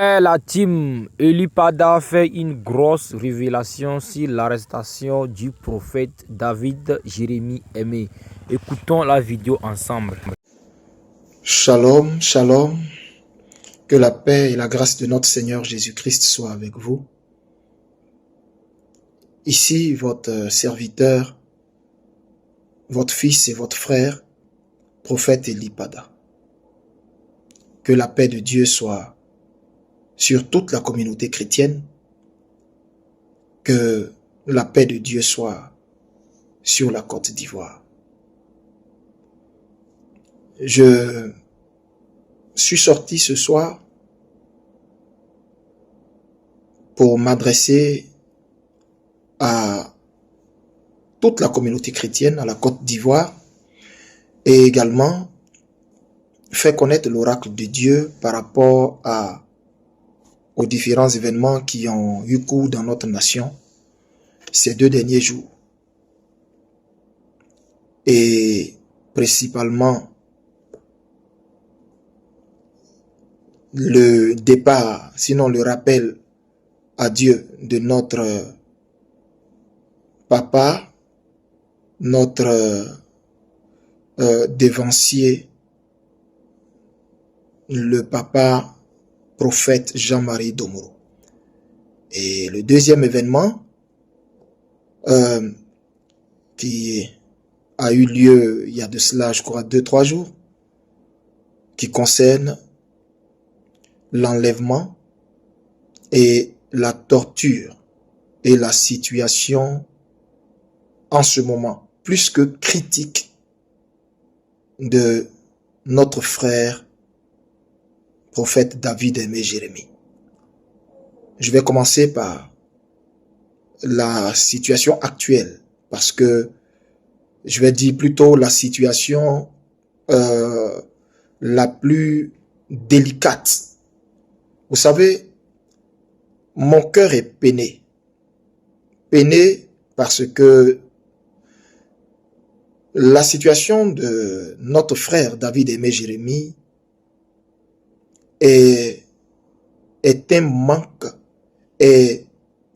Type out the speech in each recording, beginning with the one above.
La team Elipada fait une grosse révélation sur l'arrestation du prophète David Jérémie Aimé. Écoutons la vidéo ensemble. Shalom, shalom. Que la paix et la grâce de notre Seigneur Jésus-Christ soient avec vous. Ici, votre serviteur, votre fils et votre frère, prophète Elipada. Que la paix de Dieu soit sur toute la communauté chrétienne. Que la paix de Dieu soit sur la Côte d'Ivoire. Je suis sorti ce soir pour m'adresser à toute la communauté chrétienne, à la Côte d'Ivoire, et également faire connaître l'oracle de Dieu par rapport aux différents événements qui ont eu cours dans notre nation ces 2 derniers jours. Et principalement le départ, sinon le rappel à Dieu de notre papa, notre dévancier, le papa prophète Jean-Marie Domoro. Et le deuxième événement qui a eu lieu il y a de cela, je crois, 2-3 jours, qui concerne l'enlèvement et la torture et la situation en ce moment plus que critique de notre frère prophète David Aimé Jérémie. Je vais commencer par la situation actuelle, parce que je vais dire plutôt la situation la plus délicate. Vous savez, mon cœur est peiné. Peiné parce que la situation de notre frère David Aimé Jérémie est un manque, est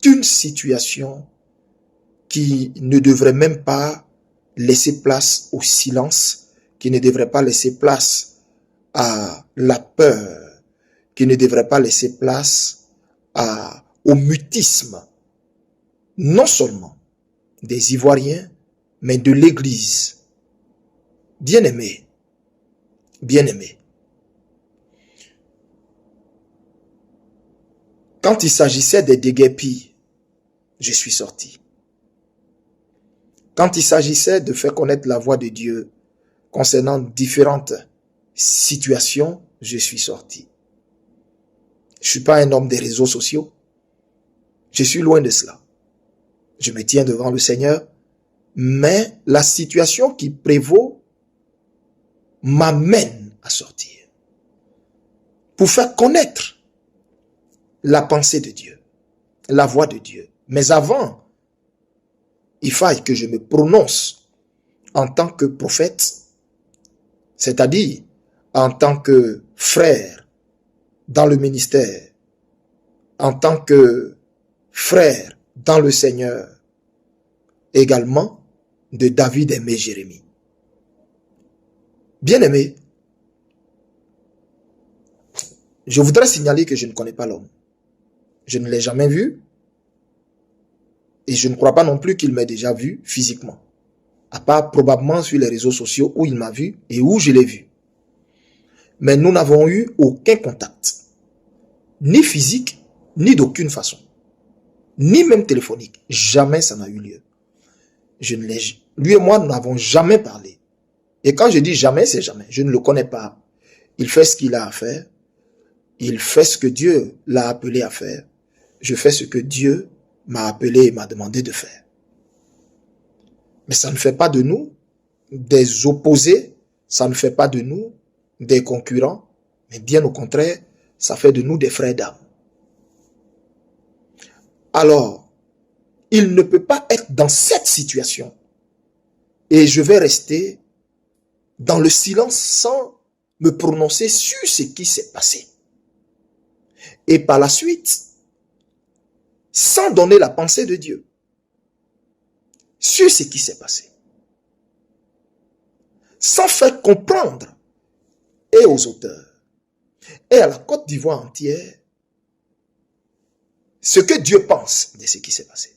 une situation qui ne devrait même pas laisser place au silence, qui ne devrait pas laisser place à la peur, qui ne devrait pas laisser place au mutisme, non seulement des Ivoiriens, mais de l'Église. Bien-aimés, bien-aimés. Quand il s'agissait des déguerpis, je suis sorti. Quand il s'agissait de faire connaître la voix de Dieu concernant différentes situations, je suis sorti. Je ne suis pas un homme des réseaux sociaux. Je suis loin de cela. Je me tiens devant le Seigneur, mais la situation qui prévaut m'amène à sortir pour faire connaître la pensée de Dieu, la voix de Dieu. Mais avant, il faille que je me prononce en tant que prophète, c'est-à-dire en tant que frère dans le ministère, en tant que frère dans le Seigneur, également de David Aimé Jérémie. Bien-aimé, je voudrais signaler que je ne connais pas l'homme. Je ne l'ai jamais vu et je ne crois pas non plus qu'il m'ait déjà vu physiquement, à part probablement sur les réseaux sociaux où il m'a vu et où je l'ai vu. Mais nous n'avons eu aucun contact, ni physique, ni d'aucune façon, ni même téléphonique. Jamais ça n'a eu lieu. Lui et moi, nous n'avons jamais parlé. Et quand je dis jamais, c'est jamais. Je ne le connais pas. Il fait ce qu'il a à faire. Il fait ce que Dieu l'a appelé à faire. Je fais ce que Dieu m'a appelé et m'a demandé de faire. Mais ça ne fait pas de nous des opposés. Ça ne fait pas de nous des concurrents. Mais bien au contraire, ça fait de nous des frères d'âme. Alors, il ne peut pas être dans cette situation. Et je vais rester dans le silence sans me prononcer sur ce qui s'est passé. Et par la suite, sans donner la pensée de Dieu sur ce qui s'est passé, sans faire comprendre et aux auteurs et à la Côte d'Ivoire entière ce que Dieu pense de ce qui s'est passé.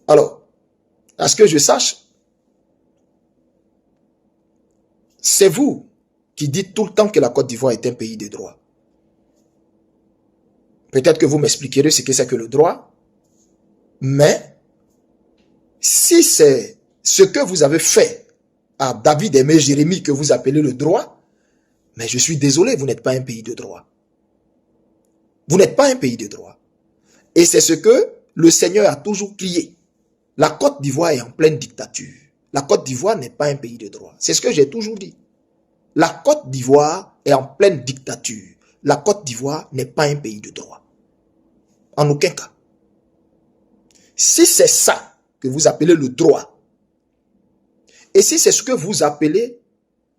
Alors, à ce que je sache, c'est vous qui dites tout le temps que la Côte d'Ivoire est un pays de droit. Peut-être que vous m'expliquerez ce que c'est que le droit, mais si c'est ce que vous avez fait à David Aimé Jérémie que vous appelez le droit, mais je suis désolé, vous n'êtes pas un pays de droit. Vous n'êtes pas un pays de droit. Et c'est ce que le Seigneur a toujours crié. La Côte d'Ivoire est en pleine dictature. La Côte d'Ivoire n'est pas un pays de droit. C'est ce que j'ai toujours dit. La Côte d'Ivoire est en pleine dictature. La Côte d'Ivoire n'est pas un pays de droit. En aucun cas. Si c'est ça que vous appelez le droit, et si c'est ce que vous appelez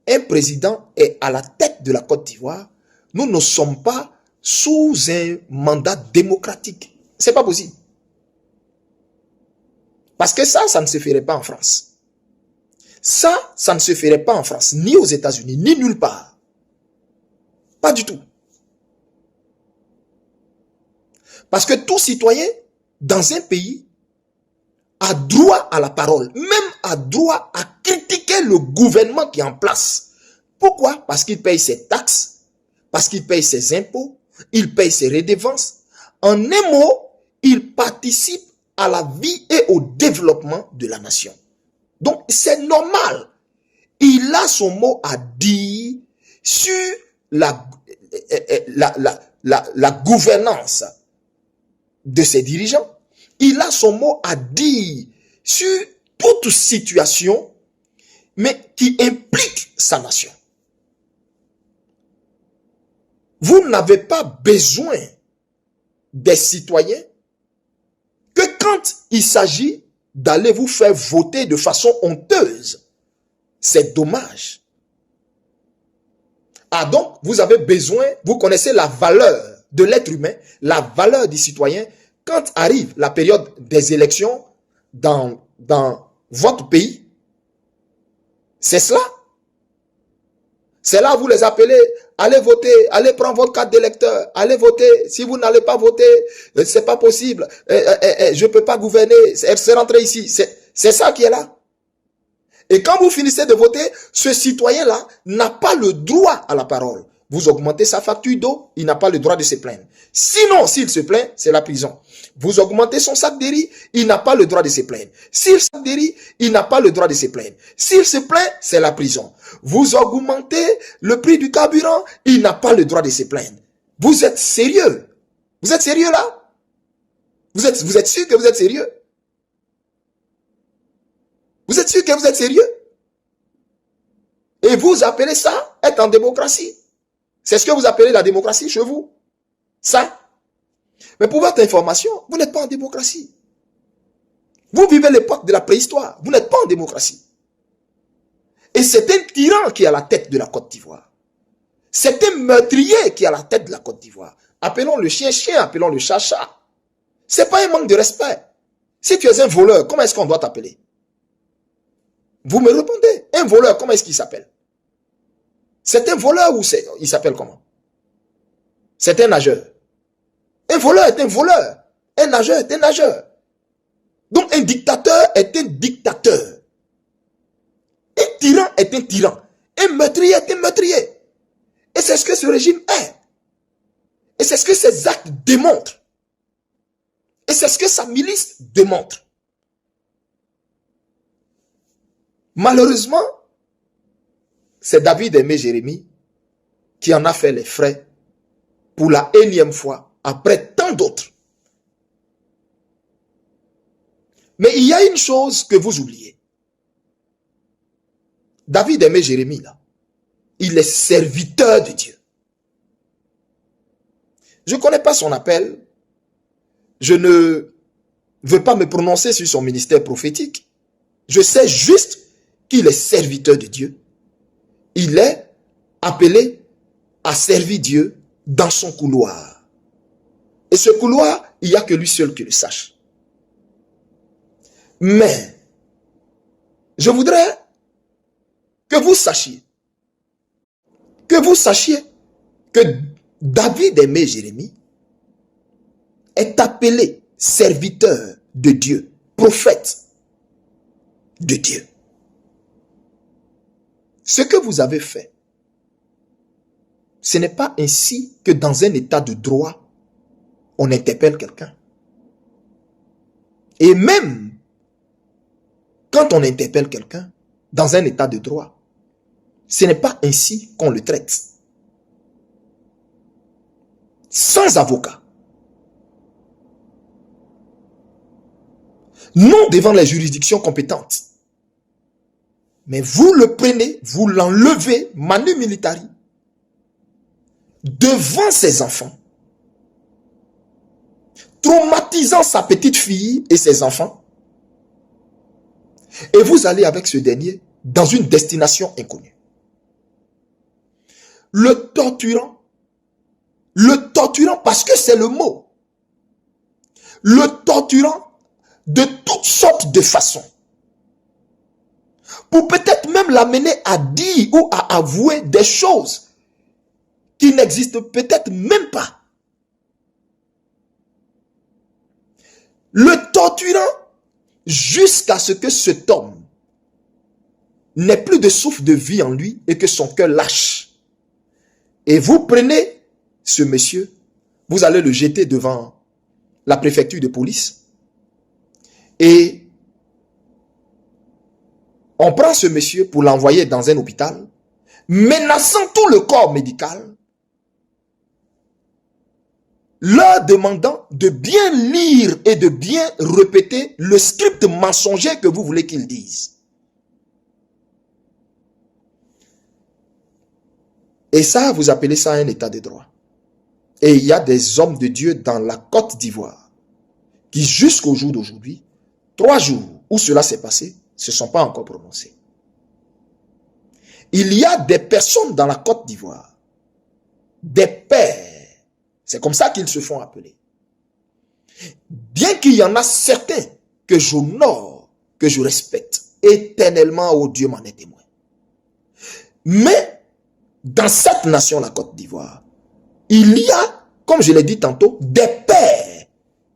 un président est à la tête de la Côte d'Ivoire, nous ne sommes pas sous un mandat démocratique. C'est pas possible. Parce que ça ne se ferait pas en France. Ça ne se ferait pas en France, ni aux États-Unis, ni nulle part. Pas du tout. Parce que tout citoyen dans un pays a droit à la parole, même a droit à critiquer le gouvernement qui est en place. Pourquoi? Parce qu'il paye ses taxes, parce qu'il paye ses impôts, il paye ses redevances. En un mot, il participe à la vie et au développement de la nation. Donc, c'est normal. Il a son mot à dire sur la gouvernance de ses dirigeants. Il a son mot à dire sur toute situation, mais qui implique sa nation. Vous n'avez pas besoin des citoyens que quand il s'agit d'aller vous faire voter de façon honteuse. C'est dommage. Ah donc, vous avez besoin, vous connaissez la valeur de l'être humain, la valeur du citoyen. Quand arrive la période des élections dans votre pays, c'est cela. C'est là vous les appelez, allez voter, allez prendre votre carte d'électeur, allez voter. Si vous n'allez pas voter, c'est pas possible. Je peux pas gouverner, c'est rentré ici. C'est ça qui est là. Et quand vous finissez de voter, ce citoyen-là n'a pas le droit à la parole. Vous augmentez sa facture d'eau, il n'a pas le droit de se plaindre. Sinon, s'il se plaint, c'est la prison. Vous augmentez son sac de riz, il n'a pas le droit de se plaindre. S'il sac de riz, il n'a pas le droit de se plaindre. S'il se plaint, c'est la prison. Vous augmentez le prix du carburant, il n'a pas le droit de se plaindre. Vous êtes sérieux? Vous êtes sérieux là? Vous êtes sûr que vous êtes sérieux? Vous êtes sûr que vous êtes sérieux? Et vous appelez ça être en démocratie? C'est ce que vous appelez la démocratie chez vous? Ça? Mais pour votre information, vous n'êtes pas en démocratie. Vous vivez l'époque de la préhistoire. Vous n'êtes pas en démocratie. Et c'est un tyran qui est à la tête de la Côte d'Ivoire. C'est un meurtrier qui est à la tête de la Côte d'Ivoire. Appelons le chien chien, appelons le chat chat. C'est pas un manque de respect. Si tu es un voleur, comment est-ce qu'on doit t'appeler? Vous me répondez. Un voleur, comment est-ce qu'il s'appelle? C'est un voleur ou il s'appelle comment? C'est un nageur. Un voleur est un voleur. Un nageur est un nageur. Donc un dictateur est un dictateur. Un tyran est un tyran. Un meurtrier est un meurtrier. Et c'est ce que ce régime est. Et c'est ce que ses actes démontrent. Et c'est ce que sa milice démontre. Malheureusement, c'est David Aimé Jérémie qui en a fait les frais pour la énième fois, après tant d'autres. Mais il y a une chose que vous oubliez. David Aimé Jérémie, là, il est serviteur de Dieu. Je ne connais pas son appel. Je ne veux pas me prononcer sur son ministère prophétique. Je sais juste qu'il est serviteur de Dieu. Il est appelé a servi Dieu dans son couloir. Et ce couloir, il n'y a que lui seul qui le sache. Mais, je voudrais que vous sachiez que David aimé Jérémie est appelé serviteur de Dieu, prophète de Dieu. Ce que vous avez fait, ce n'est pas ainsi que dans un état de droit, on interpelle quelqu'un. Et même quand on interpelle quelqu'un dans un état de droit, ce n'est pas ainsi qu'on le traite. Sans avocat. Non devant les juridictions compétentes. Mais vous le prenez, vous l'enlevez, manu militari, devant ses enfants, traumatisant sa petite fille et ses enfants, et vous allez avec ce dernier dans une destination inconnue. Le torturant parce que c'est le mot, le torturant de toutes sortes de façons, pour peut-être même l'amener à dire ou à avouer des choses qui n'existent peut-être même pas. Le torturant jusqu'à ce que cet homme n'ait plus de souffle de vie en lui et que son cœur lâche. Et vous prenez ce monsieur, vous allez le jeter devant la préfecture de police et on prend ce monsieur pour l'envoyer dans un hôpital, menaçant tout le corps médical, leur demandant de bien lire et de bien répéter le script mensonger que vous voulez qu'ils disent. Et ça, vous appelez ça un état de droit. Et il y a des hommes de Dieu dans la Côte d'Ivoire qui, jusqu'au jour d'aujourd'hui, 3 jours où cela s'est passé, se sont pas encore prononcés. Il y a des personnes dans la Côte d'Ivoire, des pères, c'est comme ça qu'ils se font appeler. Bien qu'il y en a certains que j'honore, que je respecte, éternellement, oh Dieu m'en est témoin. Mais, dans cette nation, la Côte d'Ivoire, il y a, comme je l'ai dit tantôt, des pères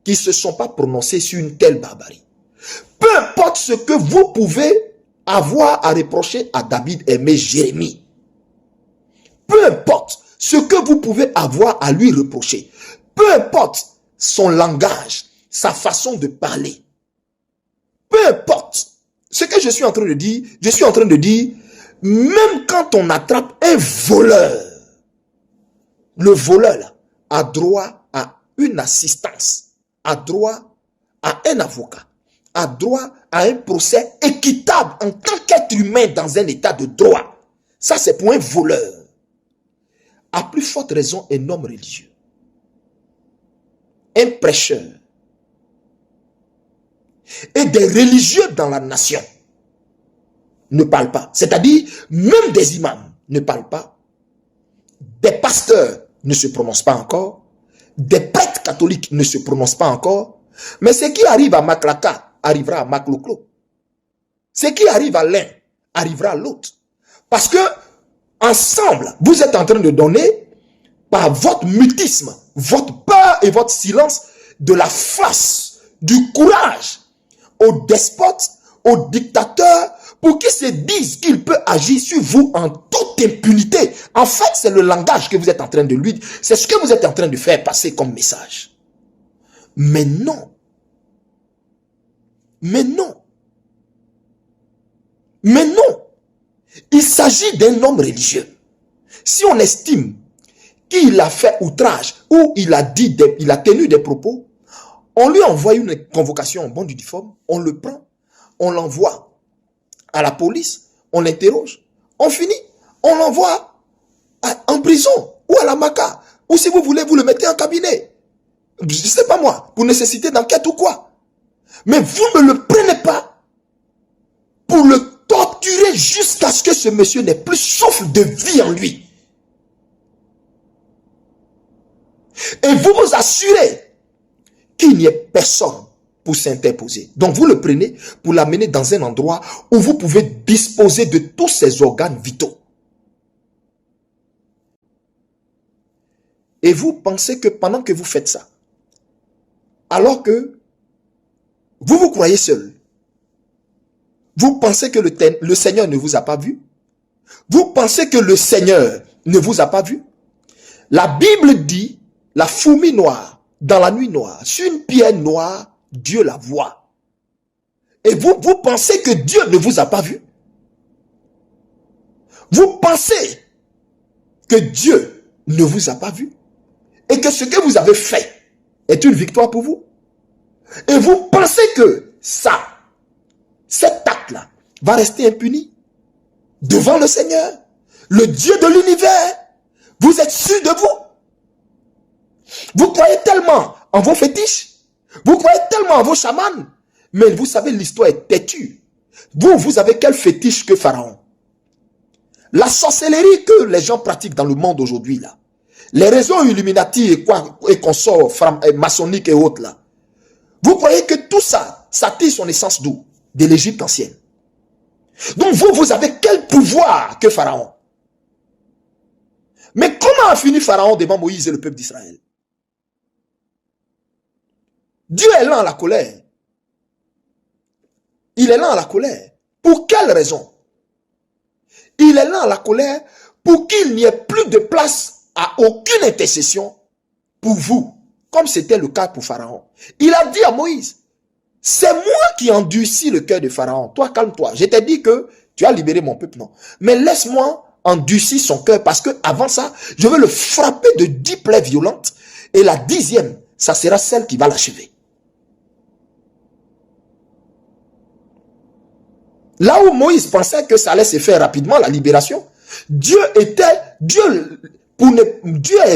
qui ne se sont pas prononcés sur une telle barbarie. Peu importe ce que vous pouvez avoir à reprocher à David aimé Jérémie. Peu importe ce que vous pouvez avoir à lui reprocher. Peu importe son langage, sa façon de parler. Peu importe ce que je suis en train de dire, même quand on attrape un voleur, le voleur là, a droit à une assistance, a droit à un avocat, a droit à un procès équitable en tant qu'être humain dans un état de droit. Ça, c'est pour un voleur. À plus forte raison, un homme religieux, un prêcheur, et des religieux dans la nation ne parlent pas. C'est-à-dire, même des imams ne parlent pas. Des pasteurs ne se prononcent pas encore. Des prêtres catholiques ne se prononcent pas encore. Mais ce qui arrive à Maklaka arrivera à Makloklo. Ce qui arrive à l'un arrivera à l'autre. Parce que ensemble, vous êtes en train de donner par votre mutisme, votre peur et votre silence de la face, du courage aux despotes, aux dictateurs, pour qu'ils se disent qu'il peut agir sur vous en toute impunité. En fait, c'est le langage que vous êtes en train de lui dire. C'est ce que vous êtes en train de faire passer comme message. Mais non. Mais non. Mais non. Il s'agit d'un homme religieux. Si on estime qu'il a fait outrage ou il a tenu des propos, on lui envoie une convocation en bon due forme, on le prend, on l'envoie à la police, on l'interroge, on finit, on l'envoie en prison ou à la MACA, ou si vous voulez, vous le mettez en cabinet. Je ne sais pas moi, pour nécessité d'enquête ou quoi. Mais vous ne le prenez pas pour le torturer jusqu'à ce que ce monsieur n'ait plus souffle de vie en lui. Et vous vous assurez qu'il n'y ait personne pour s'interposer. Donc vous le prenez pour l'amener dans un endroit où vous pouvez disposer de tous ses organes vitaux. Et vous pensez que pendant que vous faites ça, alors que vous vous croyez seul, vous pensez que le Seigneur ne vous a pas vu? Vous pensez que le Seigneur ne vous a pas vu? La Bible dit, la fourmi noire, dans la nuit noire, sur une pierre noire, Dieu la voit. Et vous pensez que Dieu ne vous a pas vu? Vous pensez que Dieu ne vous a pas vu? Et que ce que vous avez fait est une victoire pour vous? Et vous pensez que cet acte-là va rester impuni devant le Seigneur, le Dieu de l'univers? Vous êtes sûr de vous? Vous croyez tellement en vos fétiches, vous croyez tellement en vos chamans, mais vous savez, l'histoire est têtue. Vous avez quel fétiche que Pharaon? La sorcellerie que les gens pratiquent dans le monde aujourd'hui, là, les réseaux Illuminati et consorts maçonniques et autres, là, vous croyez que tout ça, ça tire son essence d'où? De l'Égypte ancienne. Donc vous avez quel pouvoir que Pharaon? Mais comment a fini Pharaon devant Moïse et le peuple d'Israël? Dieu est lent à la colère. Il est lent à la colère. Pour quelle raison? Il est lent à la colère pour qu'il n'y ait plus de place à aucune intercession pour vous, comme c'était le cas pour Pharaon. Il a dit à Moïse, c'est moi qui endurcis le cœur de Pharaon. Toi, calme-toi. Je t'ai dit que tu as libéré mon peuple, non. Mais laisse-moi endurcir son cœur parce que avant ça, je vais le frapper de 10 plaies violentes et la 10e, ça sera celle qui va l'achever. Là où Moïse pensait que ça allait se faire rapidement, la libération, Dieu est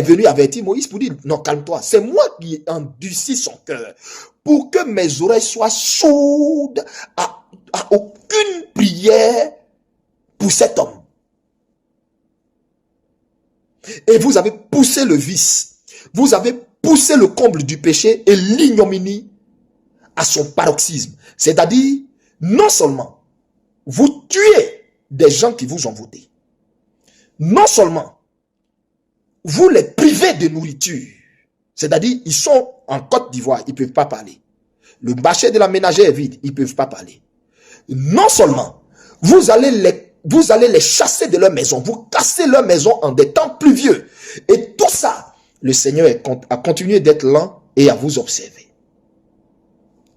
venu avertir Moïse pour dire, non, calme-toi, c'est moi qui endurcis son cœur, pour que mes oreilles soient sourdes à aucune prière pour cet homme. Et vous avez poussé le vice, vous avez poussé le comble du péché et l'ignominie à son paroxysme. C'est-à-dire, non seulement vous tuez des gens qui vous ont voté, non seulement vous les privez de nourriture, c'est-à-dire ils sont en Côte d'Ivoire, ils ne peuvent pas parler. Le marché de la ménagère est vide, ils ne peuvent pas parler. Non seulement vous allez les chasser de leur maison, vous cassez leur maison en des temps pluvieux. Et tout ça, le Seigneur a continué d'être lent et à vous observer.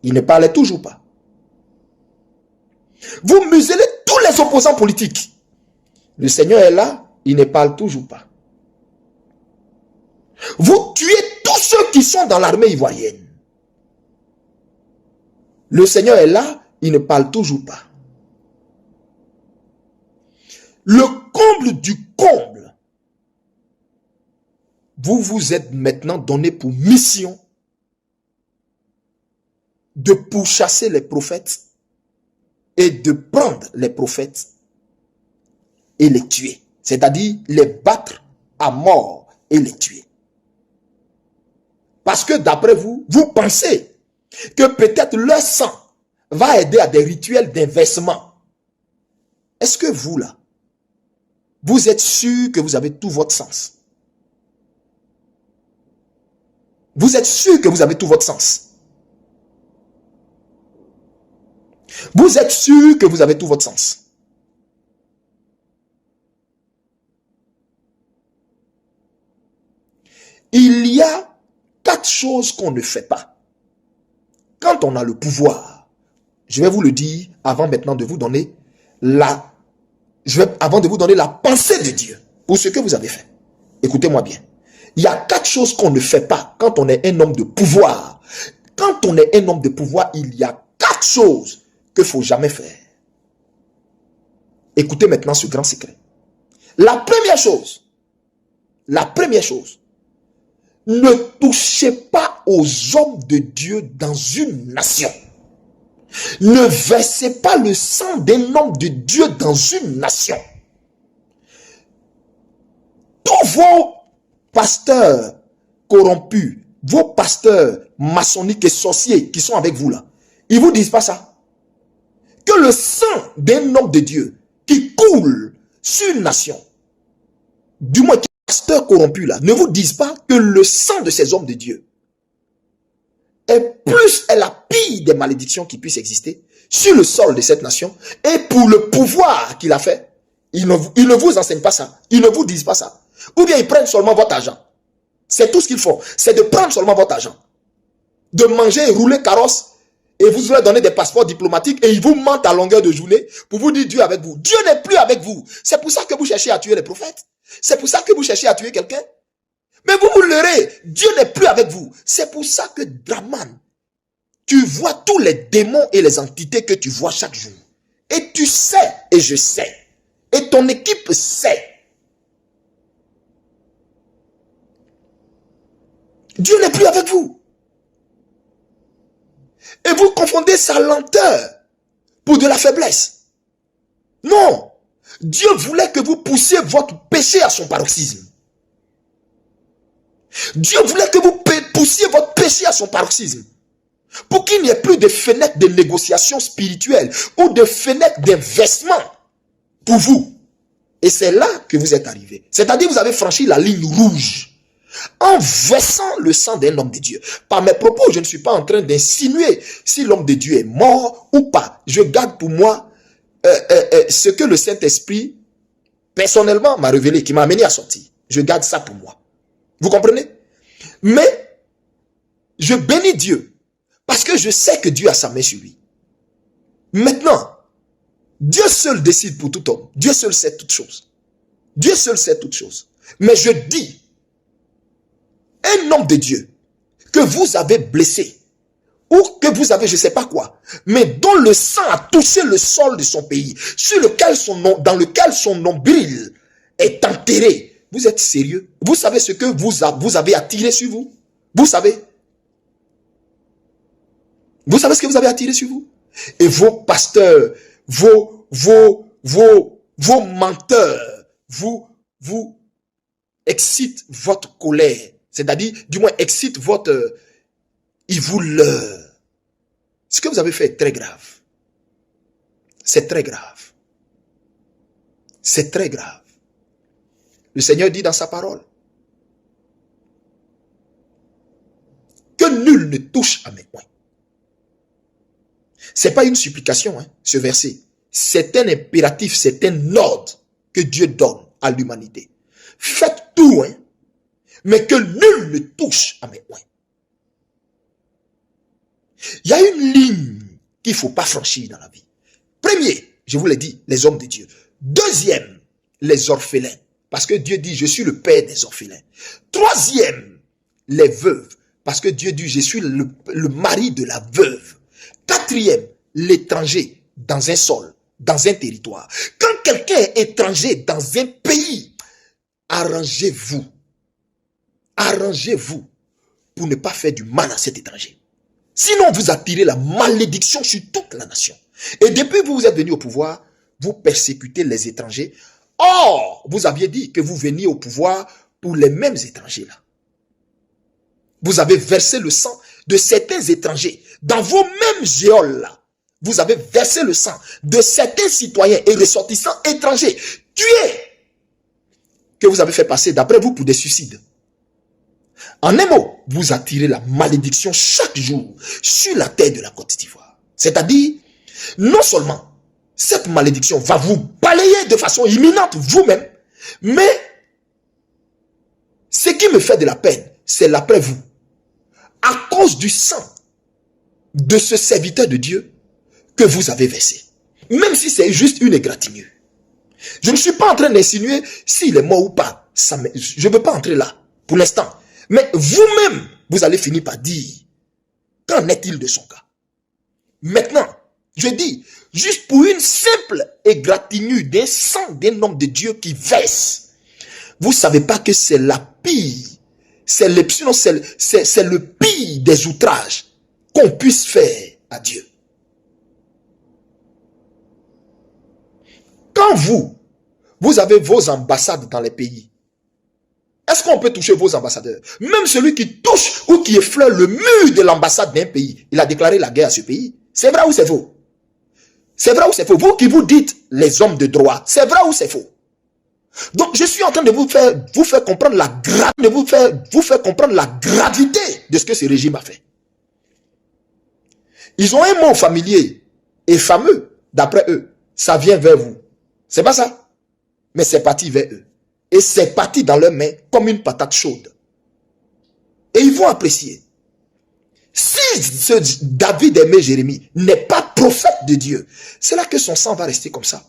Il ne parlait toujours pas. Vous muselez tous les opposants politiques. Le Seigneur est là, il ne parle toujours pas. Vous tuez tous ceux qui sont dans l'armée ivoirienne. Le Seigneur est là, il ne parle toujours pas. Le comble du comble, vous vous êtes maintenant donné pour mission de pourchasser les prophètes et de prendre les prophètes et les tuer. C'est-à-dire les battre à mort et les tuer. Parce que d'après vous, vous pensez que peut-être leur sang va aider à des rituels d'inversement. Est-ce que vous là, vous êtes sûr que vous avez tout votre sens? Vous êtes sûr que vous avez tout votre sens? Vous êtes sûr que vous avez tout votre sens? Il y a 4 choses qu'on ne fait pas. Quand on a le pouvoir, je vais vous le dire avant maintenant de vous donner avant de vous donner la pensée de Dieu pour ce que vous avez fait. Écoutez-moi bien. Il y a 4 choses qu'on ne fait pas quand on est un homme de pouvoir. Quand on est un homme de pouvoir, il y a 4 choses qu'il ne faut jamais faire. Écoutez maintenant ce grand secret. La première chose, ne touchez pas aux hommes de Dieu dans une nation. Ne versez pas le sang d'un homme de Dieu dans une nation. Tous vos pasteurs, corrompus, vos pasteurs maçonniques et sorciers qui sont avec vous là, ils vous disent pas ça. Que le sang d'un homme de Dieu qui coule sur une nation, du moins qui est pasteur corrompu là, ne vous disent pas que le sang de ces hommes de Dieu est la pire des malédictions qui puissent exister sur le sol de cette nation, et pour le pouvoir qu'il a fait, ils ne vous enseignent pas ça, ils ne vous disent pas ça. Ou bien ils prennent seulement votre argent. C'est tout ce qu'ils font, c'est de prendre seulement votre argent, de manger et rouler carrosse, et vous leur donnez des passeports diplomatiques, et ils vous mentent à longueur de journée pour vous dire Dieu est avec vous. Dieu n'est plus avec vous. C'est pour ça que vous cherchez à tuer les prophètes. C'est pour ça que vous cherchez à tuer quelqu'un. Mais vous vous leurrez, Dieu n'est plus avec vous. C'est pour ça que Draman, tu vois tous les démons et les entités que tu vois chaque jour. Et tu sais, et je sais, et ton équipe sait. Dieu n'est plus avec vous. Et vous confondez sa lenteur pour de la faiblesse. Non. Dieu voulait que vous poussiez votre péché à son paroxysme. Dieu voulait que vous poussiez votre péché à son paroxysme. Pour qu'il n'y ait plus de fenêtres de négociation spirituelle ou de fenêtres d'investissement pour vous. Et c'est là que vous êtes arrivé. C'est-à-dire que vous avez franchi la ligne rouge en versant le sang d'un homme de Dieu. Par mes propos, je ne suis pas en train d'insinuer si l'homme de Dieu est mort ou pas. Je garde pour moi ce que le Saint-Esprit personnellement m'a révélé, qui m'a amené à sortir. Je garde ça pour moi. Vous comprenez? Mais je bénis Dieu parce que je sais que Dieu a sa main sur lui. Maintenant, Dieu seul décide pour tout homme. Dieu seul sait toutes choses. Dieu seul sait toutes choses. Mais je dis, un homme de Dieu que vous avez blessé, ou que vous avez je ne sais pas quoi, mais dont le sang a touché le sol de son pays, dans lequel son nombril est enterré. Vous êtes sérieux? Vous savez ce que vous avez attiré sur vous? Vous savez? Vous savez ce que vous avez attiré sur vous? Et vos pasteurs, vos menteurs, vous excitent votre colère. C'est-à-dire, du moins, excite votre... il vous leurre. Ce que vous avez fait est très grave. C'est très grave. C'est très grave. Le Seigneur dit dans sa parole que nul ne touche à mes poings. Ce n'est pas une supplication, hein, ce verset. C'est un impératif, c'est un ordre que Dieu donne à l'humanité. Faites tout, hein, mais que nul ne touche à mes poings. Il y a une ligne qu'il ne faut pas franchir dans la vie. Premier, je vous l'ai dit, les hommes de Dieu. Deuxième, les orphelins. Parce que Dieu dit, je suis le père des orphelins. Troisième, les veuves. Parce que Dieu dit, je suis le mari de la veuve. Quatrième, l'étranger dans un sol, dans un territoire. Quand quelqu'un est étranger dans un pays, arrangez-vous. Arrangez-vous pour ne pas faire du mal à cet étranger. Sinon, vous attirez la malédiction sur toute la nation. Et depuis que vous êtes venu au pouvoir, vous persécutez les étrangers. Or, vous aviez dit que vous veniez au pouvoir pour les mêmes étrangers là. Vous avez versé le sang de certains étrangers dans vos mêmes géoles là. Vous avez versé le sang de certains citoyens et ressortissants étrangers tués que vous avez fait passer d'après vous pour des suicides. En un mot, vous attirez la malédiction chaque jour sur la terre de la Côte d'Ivoire. C'est-à-dire, non seulement cette malédiction va vous balayer de façon imminente vous-même, mais ce qui me fait de la peine, c'est l'après vous. À cause du sang de ce serviteur de Dieu que vous avez versé. Même si c'est juste une égratignure. Je ne suis pas en train d'insinuer s'il est mort ou pas. Je ne veux pas entrer là pour l'instant. Mais vous-même, vous allez finir par dire, qu'en est-il de son cas? Maintenant, je dis, juste pour une simple égratignure d'un sang d'un homme de Dieu qui verse, vous ne savez pas que c'est la pire, c'est le pire des outrages qu'on puisse faire à Dieu. Quand vous avez vos ambassades dans les pays, Est-ce qu'on peut toucher vos ambassadeurs? Même celui qui touche ou qui effleure le mur de l'ambassade d'un pays, il a déclaré la guerre à ce pays. C'est vrai ou c'est faux? C'est vrai ou c'est faux? Vous qui vous dites les hommes de droit, c'est vrai ou c'est faux? Donc je suis en train de vous faire comprendre comprendre la gravité de ce que ce régime a fait. Ils ont un mot familier et fameux, d'après eux. Ça vient vers vous. C'est pas ça? Mais c'est parti vers eux. Et c'est parti dans leurs mains comme une patate chaude. Et ils vont apprécier. Si ce David aimé Jérémie n'est pas prophète de Dieu, c'est là que son sang va rester comme ça.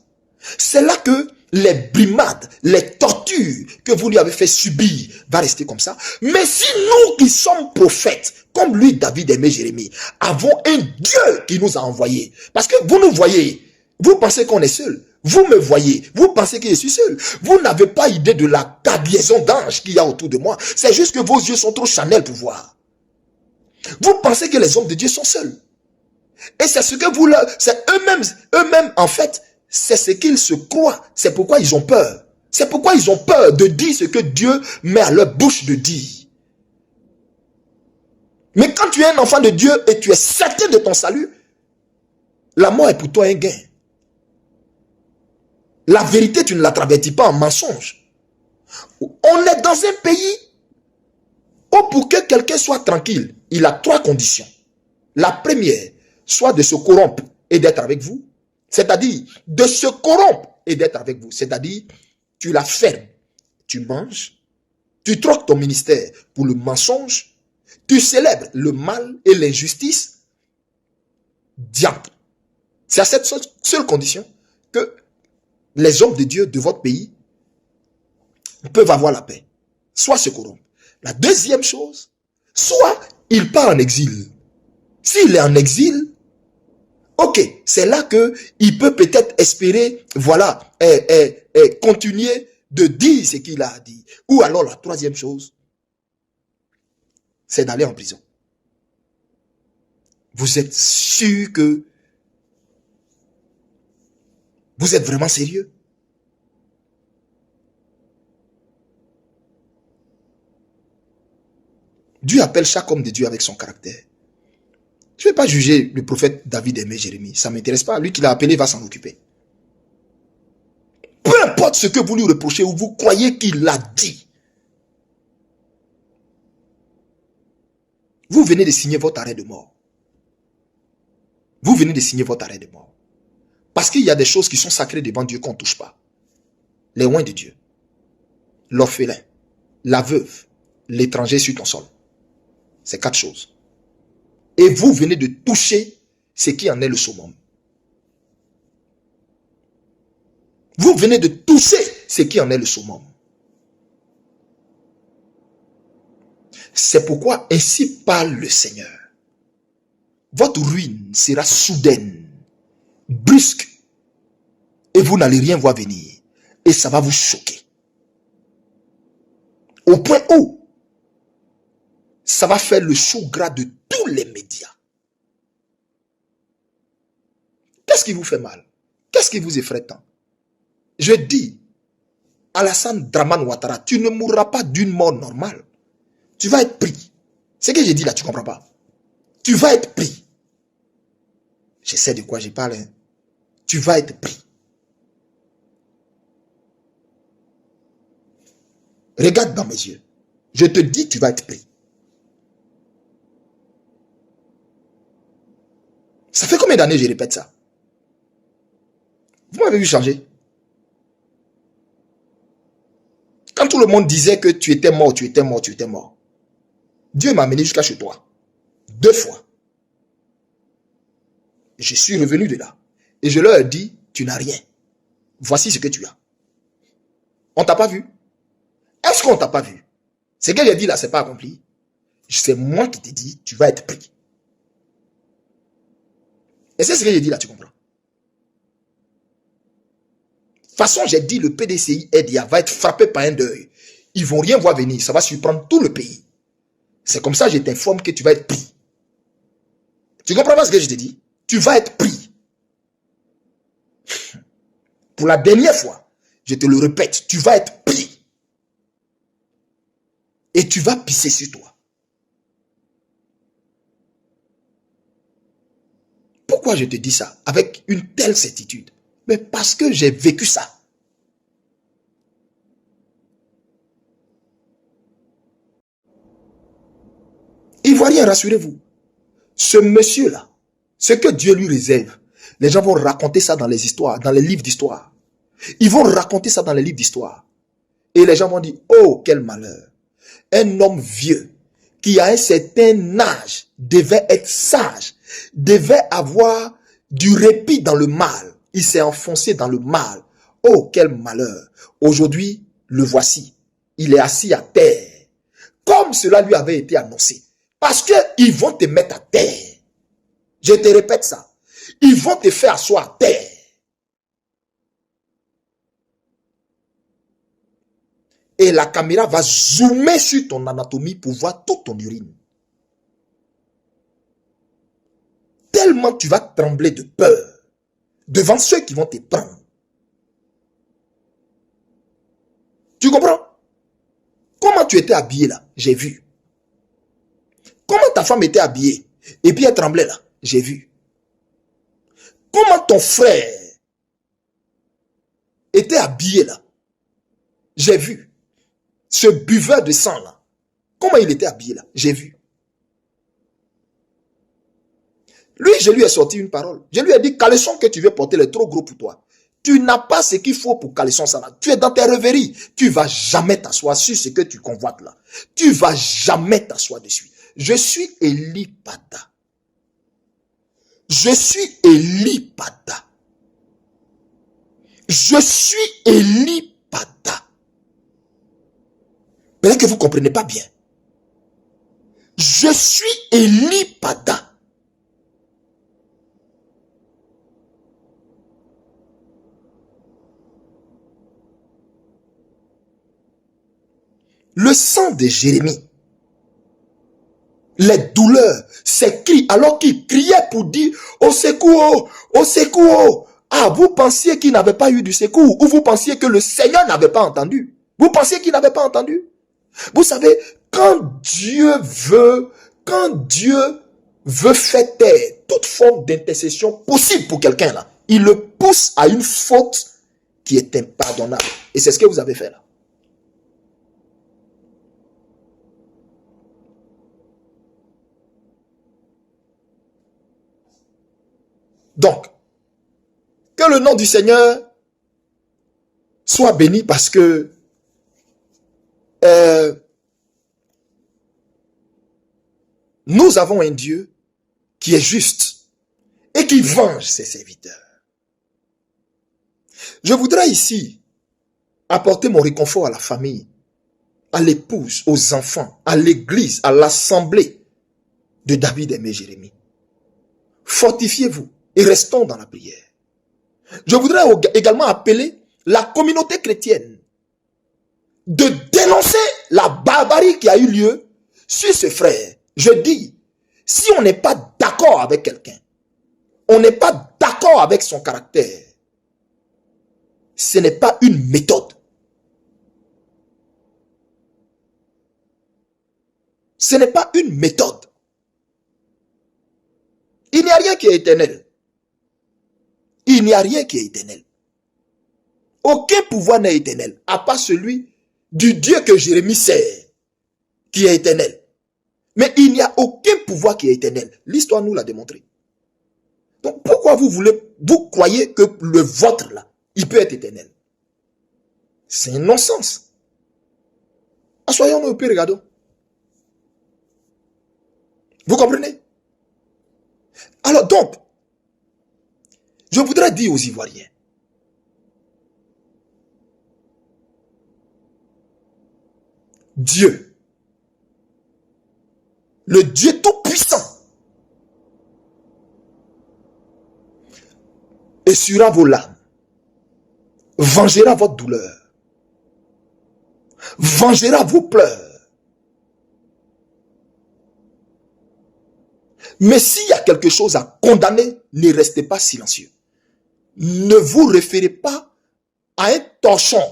C'est là que les brimades, les tortures que vous lui avez fait subir va rester comme ça. Mais si nous qui sommes prophètes, comme lui David aimé Jérémie, avons un Dieu qui nous a envoyés, parce que vous nous voyez, vous pensez qu'on est seul. Vous me voyez, vous pensez que je suis seul. Vous n'avez pas idée de la cargaison d'anges qu'il y a autour de moi. C'est juste que vos yeux sont trop charnels pour voir. Vous pensez que les hommes de Dieu sont seuls. Et c'est ce que vous leur... C'est eux-mêmes, en fait, c'est ce qu'ils se croient. C'est pourquoi ils ont peur. C'est pourquoi ils ont peur de dire ce que Dieu met à leur bouche de dire. Mais quand tu es un enfant de Dieu et tu es certain de ton salut, la mort est pour toi un gain. La vérité, tu ne la travertis pas en mensonge. On est dans un pays où pour que quelqu'un soit tranquille, il a 3 conditions. La première, soit de se corrompre et d'être avec vous. C'est-à-dire, de se corrompre et d'être avec vous. C'est-à-dire, tu la fermes, tu manges, tu troques ton ministère pour le mensonge, tu célèbres le mal et l'injustice. Diable. C'est à cette seule condition que les hommes de Dieu de votre pays peuvent avoir la paix. Soit se corrompre. La deuxième chose, soit il part en exil. S'il est en exil, ok, c'est là que il peut peut-être espérer, voilà, continuer de dire ce qu'il a dit. Ou alors la troisième chose, c'est d'aller en prison. Vous êtes sûr que vous êtes vraiment sérieux? Dieu appelle chaque homme de Dieu avec son caractère. Je ne vais pas juger le prophète David aimé Jérémie. Ça ne m'intéresse pas. Lui qui l'a appelé va s'en occuper. Peu importe ce que vous lui reprochez ou vous croyez qu'il l'a dit. Vous venez de signer votre arrêt de mort. Vous venez de signer votre arrêt de mort. Parce qu'il y a des choses qui sont sacrées devant Dieu qu'on ne touche pas. Les oins de Dieu, l'orphelin, la veuve, l'étranger sur ton sol. C'est 4 choses. Et vous venez de toucher ce qui en est le summum. Vous venez de toucher ce qui en est le summum. C'est pourquoi ainsi parle le Seigneur. Votre ruine sera soudaine, brusque, et vous n'allez rien voir venir. Et ça va vous choquer. Au point où ça va faire le chou gras de tous les médias. Qu'est-ce qui vous fait mal? Qu'est-ce qui vous effraie tant? Je dis, Alassane Dramane Ouattara, tu ne mourras pas d'une mort normale. Tu vas être pris. Ce que j'ai dit là, tu ne comprends pas. Tu vas être pris. Je sais de quoi je parle. Hein. Tu vas être pris. Regarde dans mes yeux. Je te dis, tu vas être pris. Ça fait combien d'années je répète ça? Vous m'avez vu changer. Quand tout le monde disait que tu étais mort, tu étais mort, tu étais mort. Dieu m'a amené jusqu'à chez toi. 2 fois. Je suis revenu de là. Et je leur ai dit, tu n'as rien. Voici ce que tu as. On t'a pas vu? Est-ce qu'on t'a pas vu? Ce que j'ai dit là, c'est pas accompli. C'est moi qui t'ai dit, tu vas être pris. Et c'est ce que j'ai dit là, tu comprends? De toute façon, j'ai dit, le PDCI EDIA va être frappé par un deuil. Ils vont rien voir venir. Ça va surprendre tout le pays. C'est comme ça que je t'informe que tu vas être pris. Tu comprends pas ce que je t'ai dit? Tu vas être pris. Pour la dernière fois, je te le répète, tu vas être pris. et tu vas pisser sur toi. Pourquoi je te dis ça avec une telle certitude? Mais parce que j'ai vécu ça. Ivoirien, rassurez-vous, ce monsieur-là, ce que Dieu lui réserve, les gens vont raconter ça dans les histoires, dans les livres d'histoire. Ils vont raconter ça dans les livres d'histoire. Et les gens vont dire, oh, quel malheur. Un homme vieux qui a un certain âge devait être sage, devait avoir du répit dans le mal. Il s'est enfoncé dans le mal. Oh, quel malheur. Aujourd'hui, le voici. Il est assis à terre. Comme cela lui avait été annoncé. Parce qu'ils vont te mettre à terre. Je te répète ça. Ils vont te faire asseoir à terre. Et la caméra va zoomer sur ton anatomie pour voir toute ton urine. Tellement tu vas trembler de peur devant ceux qui vont te prendre. Tu comprends? Comment tu étais habillé là? J'ai vu. Comment ta femme était habillée? Et puis elle tremblait là? J'ai vu. Comment ton frère était habillé là? J'ai vu. Ce buveur de sang là, comment il était habillé là? J'ai vu. Lui, je lui ai sorti une parole. Je lui ai dit, caleçon que tu veux porter, il est trop gros pour toi. Tu n'as pas ce qu'il faut pour caleçon ça là. Tu es dans tes rêveries. Tu vas jamais t'asseoir sur ce que tu convoites là. Tu vas jamais t'asseoir dessus. Je suis Eli Pada. Je suis Eli Pada. Je suis Eli Pada. Peut-être que vous ne comprenez pas bien. Je suis Eli Pada. Le sang de Jérémie, les douleurs, ses cris, alors qu'il criait pour dire au secours, au secours. Ah, vous pensiez qu'il n'avait pas eu du secours, ou vous pensiez que le Seigneur n'avait pas entendu. Vous pensiez qu'il n'avait pas entendu. Vous savez, quand Dieu veut faire taire toute forme d'intercession possible pour quelqu'un là, il le pousse à une faute qui est impardonnable. Et c'est ce que vous avez fait là. Donc, que le nom du Seigneur soit béni parce que nous avons un Dieu qui est juste et qui venge ses serviteurs. Je voudrais ici apporter mon réconfort à la famille, à l'épouse, aux enfants, à l'église, à l'assemblée de David Aimé Jérémie. Fortifiez-vous et restons dans la prière. Je voudrais également appeler la communauté chrétienne de dénoncer la barbarie qui a eu lieu sur ce frère. Je dis, si on n'est pas d'accord avec quelqu'un, on n'est pas d'accord avec son caractère, ce n'est pas une méthode. Ce n'est pas une méthode. Il n'y a rien qui est éternel. Il n'y a rien qui est éternel. Aucun pouvoir n'est éternel, à part celui du Dieu que Jérémie sert, qui est éternel. Mais il n'y a aucun pouvoir qui est éternel. L'histoire nous l'a démontré. Donc pourquoi vous croyez que le vôtre là, il peut être éternel? C'est un non-sens. Assoyons-nous et puis regardons. Vous comprenez? Alors donc, je voudrais dire aux Ivoiriens, Dieu, le Dieu tout-puissant, essuiera vos larmes, vengera votre douleur, vengera vos pleurs. Mais s'il y a quelque chose à condamner, ne restez pas silencieux. Ne vous référez pas à un torchon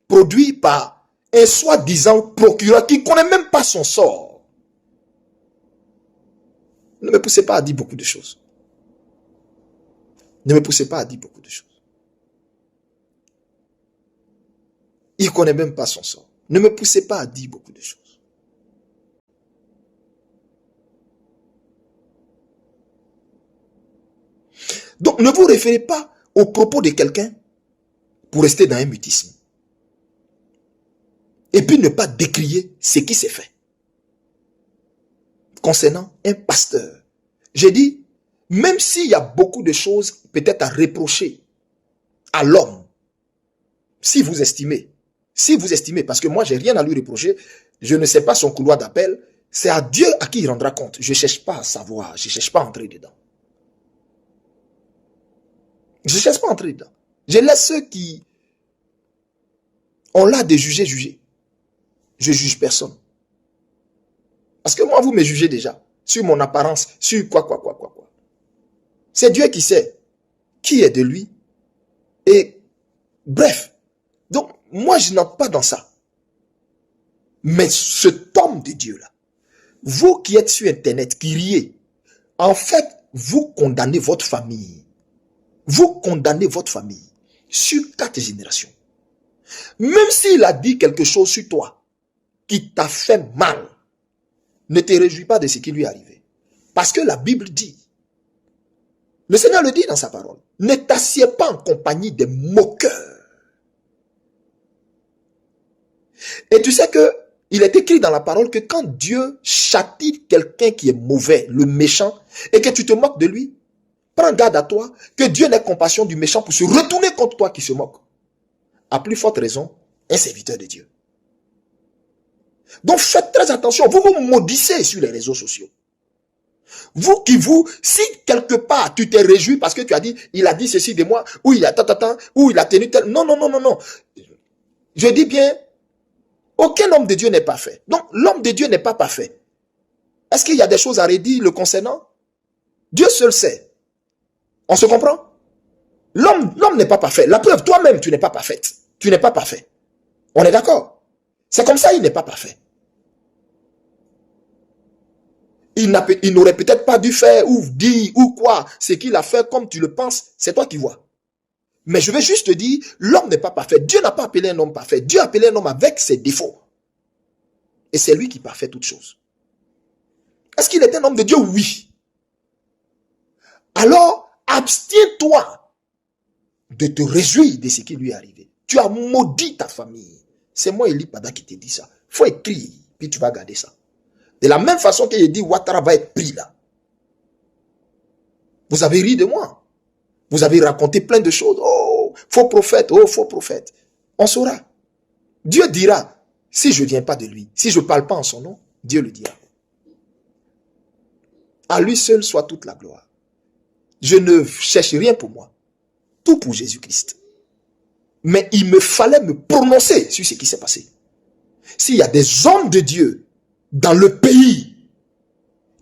produit par un soi-disant procureur qui ne connaît même pas son sort. Ne me poussez pas à dire beaucoup de choses. Ne me poussez pas à dire beaucoup de choses. Il ne connaît même pas son sort. Ne me poussez pas à dire beaucoup de choses. Donc, ne vous référez pas aux propos de quelqu'un pour rester dans un mutisme. Et puis ne pas décrier ce qui s'est fait. Concernant un pasteur, j'ai dit, même s'il y a beaucoup de choses peut-être à reprocher à l'homme, si vous estimez, parce que moi j'ai rien à lui reprocher, je ne sais pas son couloir d'appel, c'est à Dieu à qui il rendra compte. Je ne cherche pas à savoir, je ne cherche pas à entrer dedans. Je ne cherche pas à entrer dedans. Je laisse ceux qui ont l'art de juger. Je ne juge personne. Parce que moi, vous me jugez déjà sur mon apparence, sur quoi. C'est Dieu qui sait qui est de lui. Et bref, donc moi, je n'entre pas dans ça. Mais cet homme de Dieu-là, vous qui êtes sur Internet, qui riez, en fait, vous condamnez votre famille. Vous condamnez votre famille sur 4 générations. Même s'il a dit quelque chose sur toi qui t'a fait mal, ne te réjouis pas de ce qui lui est arrivé. Parce que la Bible dit, le Seigneur le dit dans sa parole, ne t'assieds pas en compagnie des moqueurs. Et tu sais que il est écrit dans la parole que quand Dieu châtie quelqu'un qui est mauvais, le méchant, et que tu te moques de lui, prends garde à toi, que Dieu n'ait compassion du méchant pour se retourner contre toi qui se moque. À plus forte raison, un serviteur de Dieu. Donc faites très attention, vous vous maudissez sur les réseaux sociaux. Si quelque part tu t'es réjoui parce que tu as dit, il a dit ceci de moi, ou il a ou il a tenu tel. Non. Je dis bien, aucun homme de Dieu n'est parfait. Donc l'homme de Dieu n'est pas parfait. Est-ce qu'il y a des choses à redire le concernant? Dieu seul sait. On se comprend? L'homme n'est pas parfait. La preuve, toi-même, tu n'es pas parfaite. Tu n'es pas parfait. On est d'accord? C'est comme ça, il n'est pas parfait. Il n'aurait peut-être pas dû faire ou dire ou quoi. Ce qu'il a fait comme tu le penses, c'est toi qui vois. Mais je vais juste te dire, l'homme n'est pas parfait. Dieu n'a pas appelé un homme parfait. Dieu a appelé un homme avec ses défauts. Et c'est lui qui parfait toutes choses. Est-ce qu'il est un homme de Dieu? Oui. Alors, abstiens-toi de te réjouir de ce qui lui est arrivé. Tu as maudit ta famille. C'est moi, Eli Pada, qui te dit ça. Il faut écrire, puis tu vas garder ça. De la même façon qu'il dit, Ouattara va être pris là. Vous avez ri de moi. Vous avez raconté plein de choses. Oh, faux prophète, oh, faux prophète. On saura. Dieu dira, si je ne viens pas de lui, si je ne parle pas en son nom, Dieu le dira. À lui seul soit toute la gloire. Je ne cherche rien pour moi. Tout pour Jésus-Christ. Mais il me fallait me prononcer sur ce qui s'est passé. S'il y a des hommes de Dieu dans le pays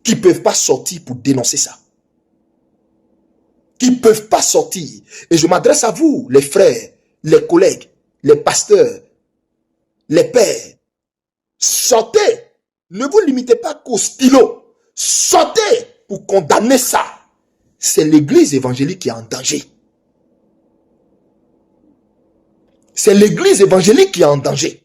qui ne peuvent pas sortir pour dénoncer ça, qui ne peuvent pas sortir, et je m'adresse à vous, les frères, les collègues, les pasteurs, les pères, sortez, ne vous limitez pas qu'au stylo, sortez pour condamner ça. C'est l'église évangélique qui est en danger. C'est l'église évangélique qui est en danger.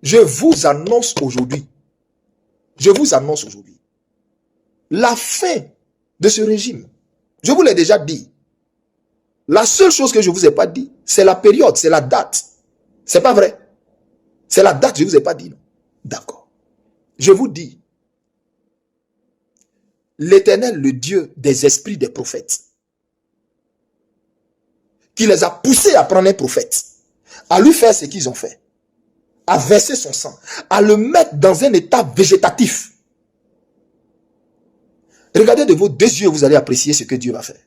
Je vous annonce aujourd'hui, la fin de ce régime. Je vous l'ai déjà dit. La seule chose que je ne vous ai pas dit, c'est la période, c'est la date. C'est pas vrai? C'est la date, je ne vous ai pas dit. D'accord. Je vous dis, l'Éternel, le Dieu des esprits des prophètes, qui les a poussés à prendre un prophète, à lui faire ce qu'ils ont fait, à verser son sang, à le mettre dans un état végétatif. Regardez de vos 2 yeux, vous allez apprécier ce que Dieu va faire.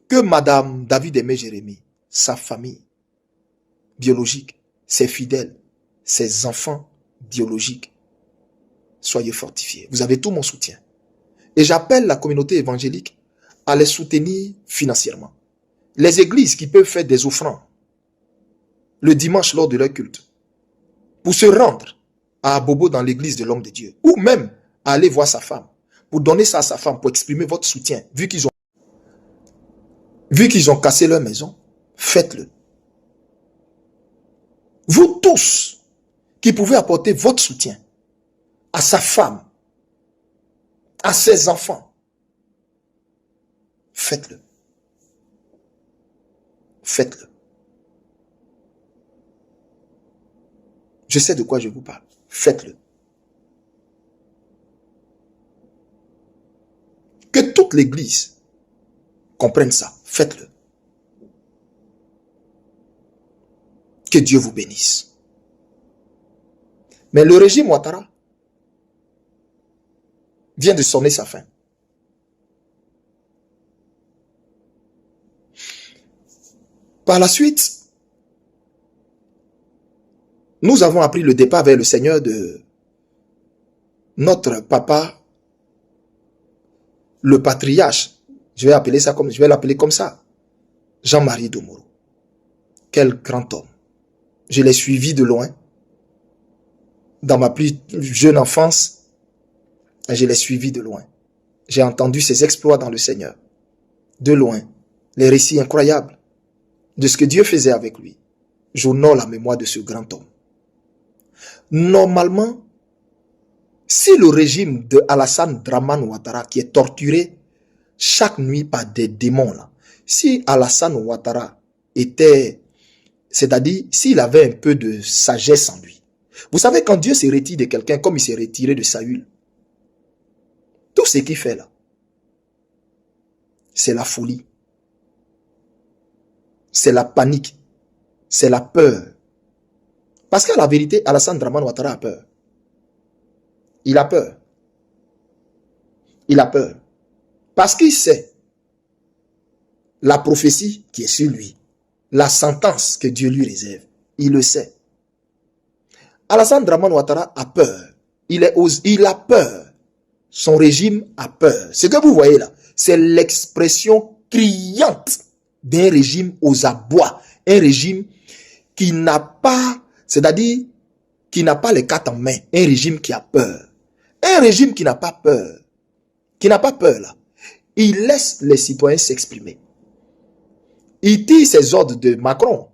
Que Madame David Aimé Jérémie, sa famille biologique, ses fidèles, ses enfants biologiques, soyez fortifiés. Vous avez tout mon soutien. Et j'appelle la communauté évangélique à les soutenir financièrement. Les églises qui peuvent faire des offrandes le dimanche lors de leur culte, pour se rendre à Abobo dans l'église de l'homme de Dieu, ou même à aller voir sa femme, pour donner ça à sa femme, pour exprimer votre soutien, vu qu'ils ont cassé leur maison, faites-le. Vous tous qui pouvez apporter votre soutien à sa femme, à ses enfants, faites-le. Faites-le. Je sais de quoi je vous parle. Faites-le. Que toute l'église comprenne ça. Faites-le. Que Dieu vous bénisse. Mais le régime Ouattara vient de sonner sa fin. Par la suite, nous avons appris le départ vers le Seigneur de notre papa, le patriarche. Je vais l'appeler comme ça. Jean-Marie Domoro. Quel grand homme. Je l'ai suivi de loin. Dans ma plus jeune enfance, je l'ai suivi de loin. J'ai entendu ses exploits dans le Seigneur. De loin. Les récits incroyables de ce que Dieu faisait avec lui. J'honore la mémoire de ce grand homme. Normalement, si le régime de Alassane Dramane Ouattara, qui est torturé chaque nuit par des démons, là, si Alassane Ouattara était, c'est-à-dire s'il avait un peu de sagesse en lui. Vous savez, quand Dieu se retire de quelqu'un, comme il s'est retiré de Saül, tout ce qu'il fait là, c'est la folie, c'est la panique, c'est la peur. Parce qu'à la vérité, Alassane Dramane Ouattara a peur. Il a peur. Il a peur. Parce qu'il sait la prophétie qui est sur lui, la sentence que Dieu lui réserve. Il le sait. Alassane Dramane Ouattara a peur. Il a peur. Son régime a peur. Ce que vous voyez là, c'est l'expression criante d'un régime aux abois. Un régime qui n'a pas, c'est-à-dire qui n'a pas les cartes en main. Un régime qui a peur. Un régime qui n'a pas peur. Qui n'a pas peur là. Il laisse les citoyens s'exprimer. Il tire ses ordres de Macron.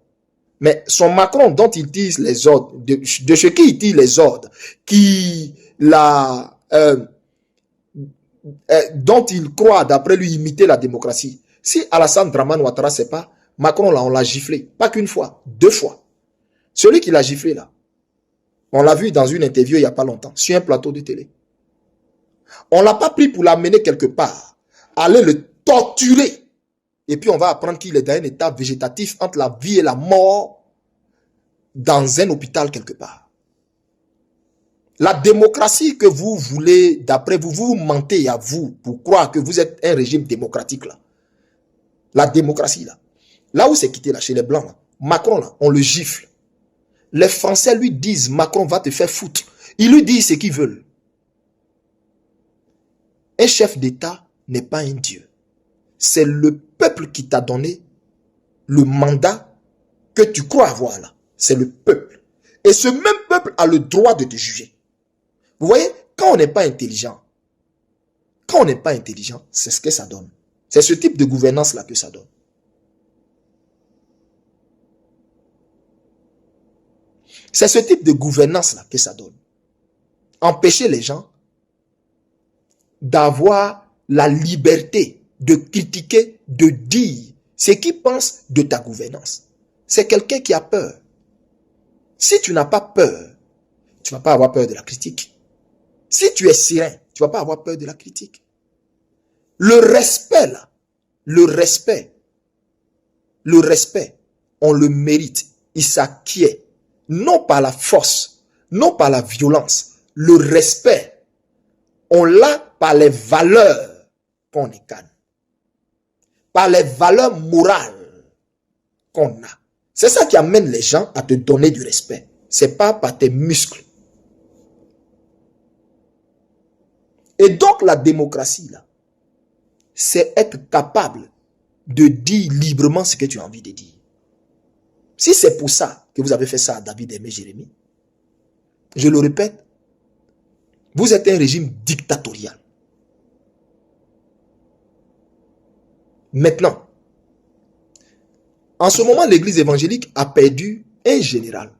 Mais son Macron dont il tire les ordres, de ce qui il tire les ordres, dont il croit d'après lui imiter la démocratie. Si Alassane Dramane Ouattara sait pas, Macron là on l'a giflé. Pas qu'une fois, 2 fois. Celui qui l'a giflé là, on l'a vu dans une interview il n'y a pas longtemps, sur un plateau de télé. On ne l'a pas pris pour l'amener quelque part, aller le torturer. Et puis on va apprendre qu'il est dans un état végétatif entre la vie et la mort dans un hôpital quelque part. La démocratie que vous voulez, d'après vous, vous mentez à vous pour croire que vous êtes un régime démocratique là. La démocratie là. Là où c'est quitté là, chez les Blancs là, Macron là, on le gifle. Les Français lui disent Macron va te faire foutre. Ils lui disent ce qu'ils veulent. Un chef d'État n'est pas un dieu. C'est le peuple qui t'a donné le mandat que tu crois avoir là. C'est le peuple. Et ce même peuple a le droit de te juger. Vous voyez, quand on n'est pas intelligent, c'est ce que ça donne. C'est ce type de gouvernance là que ça donne. C'est ce type de gouvernance là que ça donne. Empêcher les gens d'avoir la liberté de critiquer, de dire ce qu'ils pensent de ta gouvernance. C'est quelqu'un qui a peur. Si tu n'as pas peur, tu ne vas pas avoir peur de la critique. Si tu es serein, tu ne vas pas avoir peur de la critique. Le respect là, le respect, on le mérite. Il s'acquiert. Non par la force, non par la violence. Le respect, on l'a par les valeurs qu'on incarne. Par les valeurs morales qu'on a. C'est ça qui amène les gens à te donner du respect. C'est pas par tes muscles. Et donc la démocratie, là, c'est être capable de dire librement ce que tu as envie de dire. Si c'est pour ça que vous avez fait ça à David Aimé Jérémie, je le répète, vous êtes un régime dictatorial. Maintenant, en ce moment, l'église évangélique a perdu un général,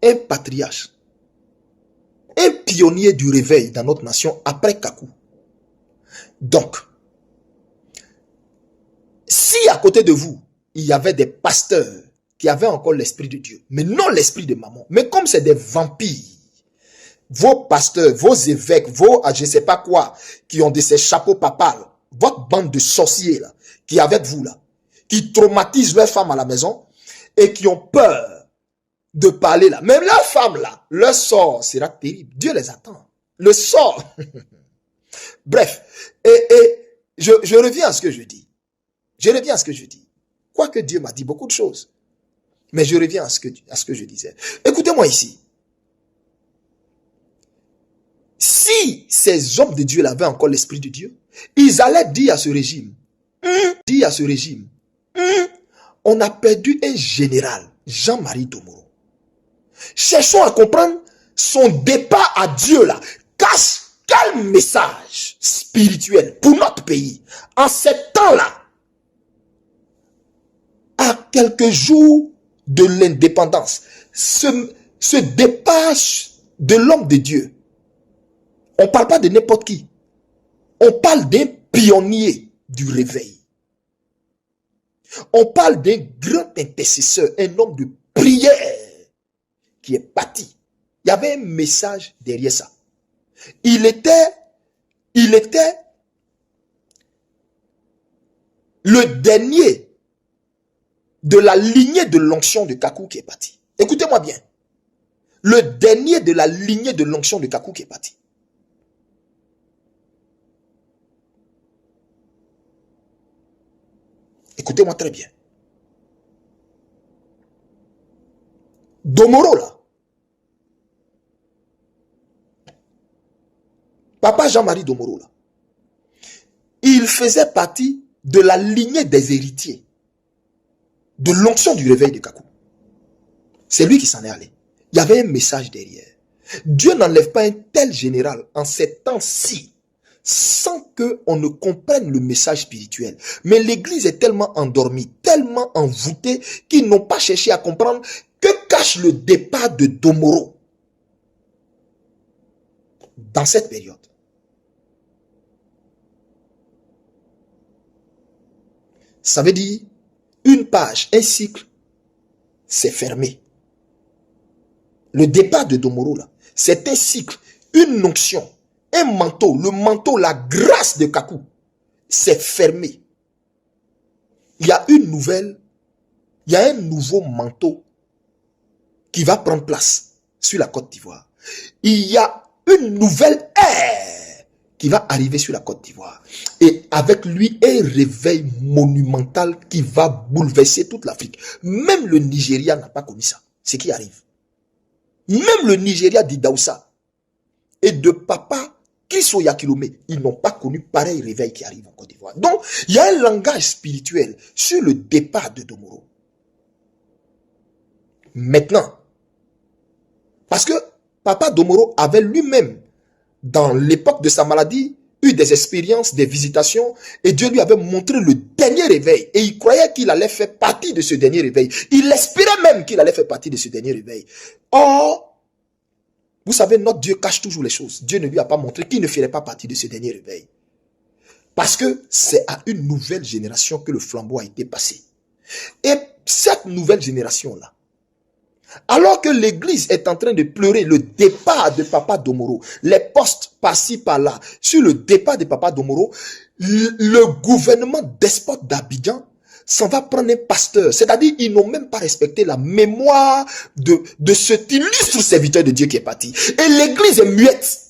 un patriarche, un pionnier du réveil dans notre nation après Kakou. Donc, si à côté de vous, il y avait des pasteurs qui avaient encore l'esprit de Dieu, mais non l'esprit de maman, mais comme c'est des vampires, vos pasteurs, vos évêques, vos je ne sais pas quoi, qui ont de ces chapeaux papales, votre bande de sorciers là, qui est avec vous là, qui traumatisent leurs femmes à la maison et qui ont peur de parler là. Même leurs femmes là, leur sort sera terrible. Dieu les attend. Le sort. Bref, je reviens à ce que je dis. Je reviens à ce que je dis. Quoique Dieu m'a dit beaucoup de choses. Mais je reviens à ce que je disais. Écoutez-moi ici. Si ces hommes de Dieu avaient encore l'esprit de Dieu, ils allaient dire à ce régime, on a perdu un général, Jean-Marie Domoro. Cherchons à comprendre son départ à Dieu là. Cache quel message spirituel pour notre pays en ces temps-là, à quelques jours de l'indépendance, ce départ de l'homme de Dieu. On ne parle pas de n'importe qui. On parle d'un pionnier du réveil. On parle d'un grand intercesseur, un homme de prière qui est parti. Il y avait un message derrière ça. Il était le dernier de la lignée de l'onction de Kakou qui est parti. Écoutez-moi bien. Le dernier de la lignée de l'onction de Kakou qui est parti. Écoutez-moi très bien. Domoro là. Papa Jean-Marie Domoro là. Il faisait partie de la lignée des héritiers de l'onction du réveil de Kakou. C'est lui qui s'en est allé. Il y avait un message derrière. Dieu n'enlève pas un tel général en ces temps-ci sans qu'on ne comprenne le message spirituel. Mais l'église est tellement endormie, tellement envoûtée qu'ils n'ont pas cherché à comprendre que cache le départ de Domoro dans cette période. Ça veut dire une page, un cycle, c'est fermé. Le départ de Domoro là, c'est un cycle, une onction, un manteau, le manteau, la grâce de Kakou, c'est fermé. Il y a une nouvelle, il y a un nouveau manteau qui va prendre place sur la Côte d'Ivoire. Il y a une nouvelle ère qui va arriver sur la Côte d'Ivoire. Et avec lui, un réveil monumental qui va bouleverser toute l'Afrique. Même le Nigeria n'a pas connu ça. Ce qui arrive. Même le Nigeria d'Idaoussa et de Papa Chriso Yakilome, ils n'ont pas connu pareil réveil qui arrive en Côte d'Ivoire. Donc, il y a un langage spirituel sur le départ de Domoro. Maintenant, parce que Papa Domoro avait lui-même, dans l'époque de sa maladie, eu des expériences, des visitations, et Dieu lui avait montré le dernier réveil, et il croyait qu'il allait faire partie de ce dernier réveil. Il espérait même qu'il allait faire partie de ce dernier réveil. Or, vous savez, notre Dieu cache toujours les choses. Dieu ne lui a pas montré qu'il ne ferait pas partie de ce dernier réveil. Parce que c'est à une nouvelle génération que le flambeau a été passé. Et cette nouvelle génération-là, alors que l'église est en train de pleurer le départ de Papa Domoro, les postes par-ci par-là, sur le départ de Papa Domoro, le gouvernement despote d'Abidjan s'en va prendre un pasteur. C'est-à-dire, ils n'ont même pas respecté la mémoire de cet illustre serviteur de Dieu qui est parti. Et l'église est muette.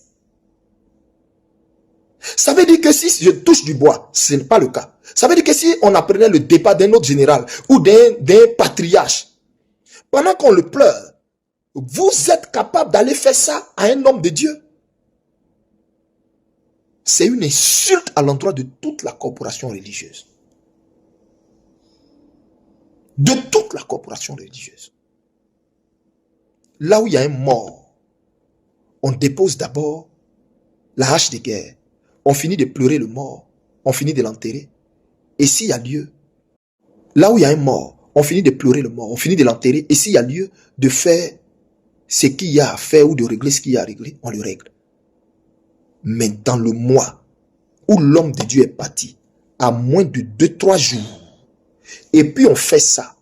Ça veut dire que si je touche du bois, ce n'est pas le cas. Ça veut dire que si on apprenait le départ d'un autre général ou d'un patriarche, pendant qu'on le pleure, vous êtes capable d'aller faire ça à un homme de Dieu? c'est une insulte à l'endroit de toute la corporation religieuse. De toute la corporation religieuse. Là où il y a un mort, on dépose d'abord la hache de guerre. On finit de pleurer le mort. On finit de l'enterrer. Et s'il y a lieu, là où il y a un mort, on finit de pleurer le mort. On finit de l'enterrer. Et s'il y a lieu de faire ce qu'il y a à faire ou de régler ce qu'il y a à régler, on le règle. Mais dans le mois où l'homme de Dieu est parti, à moins de 2-3 jours, et puis on fait ça,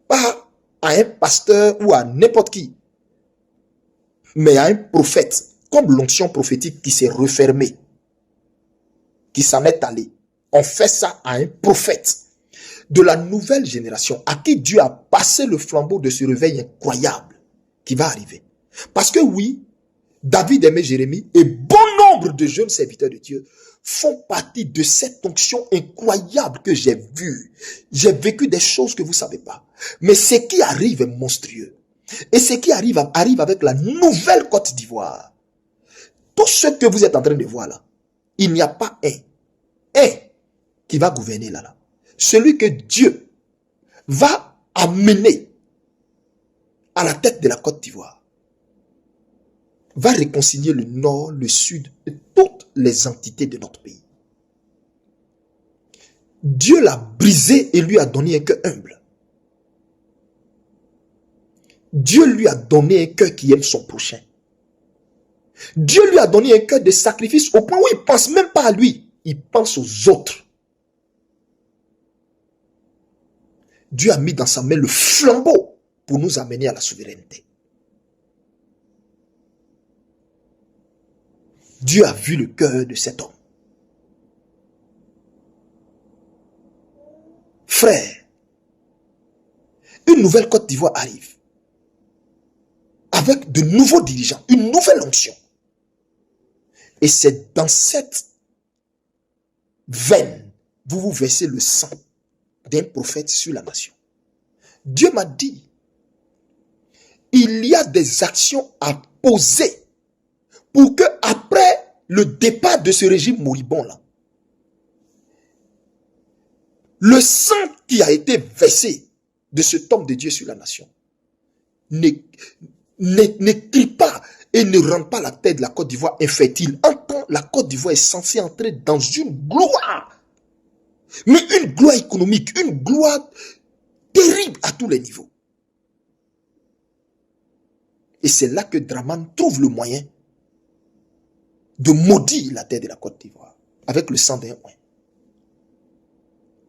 pas à un pasteur ou à n'importe qui, mais à un prophète, comme l'onction prophétique qui s'est refermée, qui s'en est allé. On fait ça à un prophète de la nouvelle génération, à qui Dieu a passé le flambeau de ce réveil incroyable qui va arriver. Parce que oui, David aimait Jérémie et bon nombre de jeunes serviteurs de Dieu font partie de cette onction incroyable que j'ai vue. J'ai vécu des choses que vous ne savez pas. Mais ce qui arrive est monstrueux. Et ce qui arrive avec la nouvelle Côte d'Ivoire. Tout ce que vous êtes en train de voir là, il n'y a pas un qui va gouverner là. Celui que Dieu va amener à la tête de la Côte d'Ivoire va réconcilier le nord, le sud et toutes les entités de notre pays. Dieu l'a brisé et lui a donné un cœur humble. Dieu lui a donné un cœur qui aime son prochain. Dieu lui a donné un cœur de sacrifice au point où il ne pense même pas à lui. Il pense aux autres. Dieu a mis dans sa main le flambeau pour nous amener à la souveraineté. Dieu a vu le cœur de cet homme. Frère, une nouvelle Côte d'Ivoire arrive. Avec de nouveaux dirigeants, une nouvelle onction. Et c'est dans cette veine, vous versez le sang d'un prophète sur la nation. Dieu m'a dit, il y a des actions à poser pour que après le départ de ce régime moribond là, le sang qui a été versé de cet homme de Dieu sur la nation n'écrit pas et ne rend pas la terre de la Côte d'Ivoire infertile. En temps, la Côte d'Ivoire est censée entrer dans une gloire. Mais une gloire économique, une gloire terrible à tous les niveaux. Et c'est là que Draman trouve le moyen de maudire la terre de la Côte d'Ivoire avec le sang d'un oint.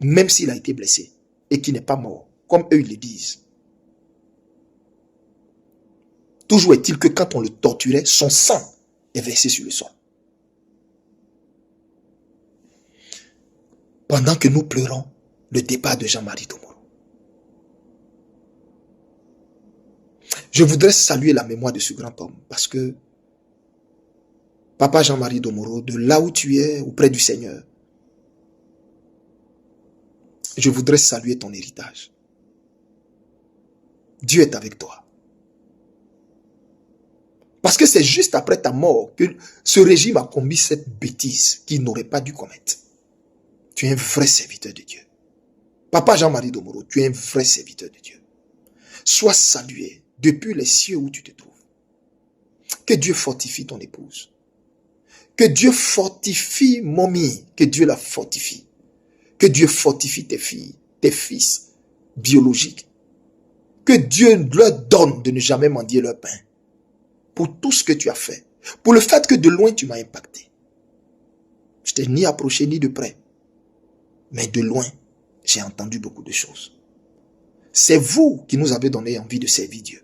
Même s'il a été blessé et qu'il n'est pas mort, comme eux ils le disent. Toujours est-il que quand on le torturait, son sang est versé sur le sol. Pendant que nous pleurons le départ de Jean-Marie Domoro. Je voudrais saluer la mémoire de ce grand homme parce que Papa Jean-Marie Domoro, de là où tu es, auprès du Seigneur, je voudrais saluer ton héritage. Dieu est avec toi. Parce que c'est juste après ta mort que ce régime a commis cette bêtise qu'il n'aurait pas dû commettre. Tu es un vrai serviteur de Dieu. Papa Jean-Marie Domoro, tu es un vrai serviteur de Dieu. Sois salué depuis les cieux où tu te trouves. Que Dieu fortifie ton épouse. Que Dieu fortifie Mommy. Que Dieu la fortifie. Que Dieu fortifie tes filles, tes fils biologiques. Que Dieu leur donne de ne jamais mendier leur pain. Pour tout ce que tu as fait. Pour le fait que de loin tu m'as impacté. Je t'ai ni approché ni de près. Mais de loin, j'ai entendu beaucoup de choses. C'est vous qui nous avez donné envie de servir Dieu.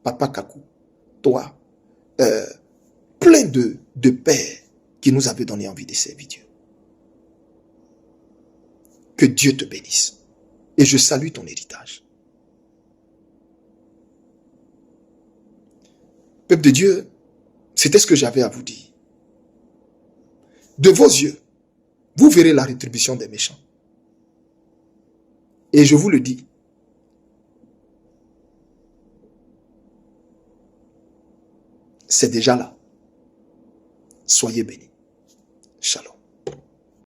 Papa Kakou, toi, plein de pères qui nous avaient donné envie de servir Dieu. Que Dieu te bénisse. Et je salue ton héritage. Peuple de Dieu, c'était ce que j'avais à vous dire. De vos yeux, vous verrez la rétribution des méchants. Et je vous le dis, c'est déjà là. Soyez bénis. Shalom.